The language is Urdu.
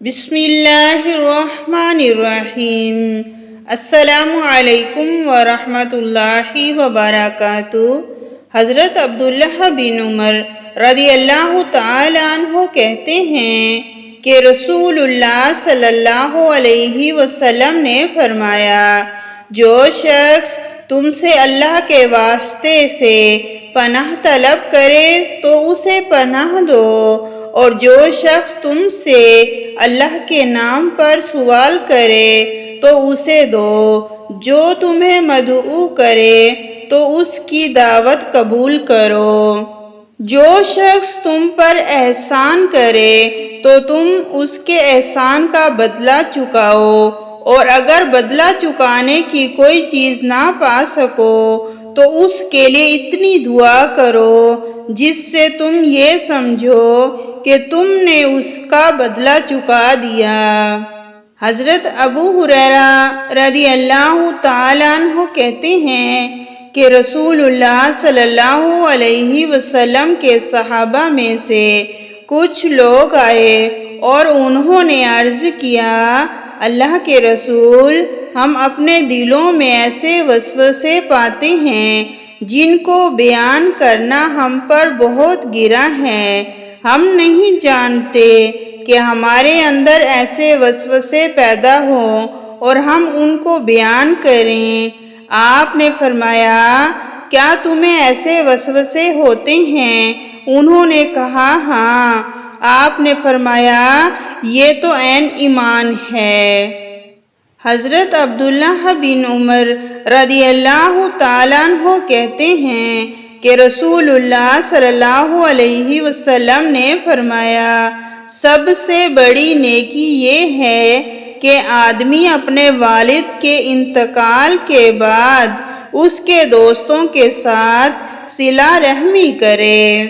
بسم اللہ الرحمن الرحیم۔ السلام علیکم ورحمۃ اللہ وبرکاتہ۔ حضرت عبداللہ بن عمر رضی اللہ تعالی عنہ کہتے ہیں کہ رسول اللہ صلی اللہ علیہ وسلم نے فرمایا، جو شخص تم سے اللہ کے واسطے سے پناہ طلب کرے تو اسے پناہ دو، اور جو شخص تم سے اللہ کے نام پر سوال کرے تو اسے دو، جو تمہیں مدعو کرے تو اس کی دعوت قبول کرو۔ جو شخص تم پر احسان کرے تو تم اس کے احسان کا بدلہ چکاؤ، اور اگر بدلہ چکانے کی کوئی چیز نہ پا سکو تو اس کے لیے اتنی دعا کرو جس سے تم یہ سمجھو کہ تم نے اس کا بدلہ چکا دیا۔ حضرت ابو ہریرہ رضی اللہ تعالیٰ عنہ کہتے ہیں کہ رسول اللہ صلی اللہ علیہ وسلم کے صحابہ میں سے کچھ لوگ آئے اور انہوں نے عرض کیا، اللہ کے رسول، ہم اپنے دلوں میں ایسے وسوسے پاتے ہیں جن کو بیان کرنا ہم پر بہت گراں ہے۔ ہم نہیں جانتے کہ ہمارے اندر ایسے وسوسے پیدا ہوں اور ہم ان کو بیان کریں۔ آپ نے فرمایا، کیا تمہیں ایسے وسوسے ہوتے ہیں؟ انہوں نے کہا، ہاں۔ آپ نے فرمایا، یہ تو عین ایمان ہے۔ حضرت عبداللہ بن عمر رضی اللہ تعالیٰ عنہ کہتے ہیں کہ رسول اللہ صلی اللہ علیہ وسلم نے فرمایا، سب سے بڑی نیکی یہ ہے کہ آدمی اپنے والد کے انتقال کے بعد اس کے دوستوں کے ساتھ صلہ رحمی کرے۔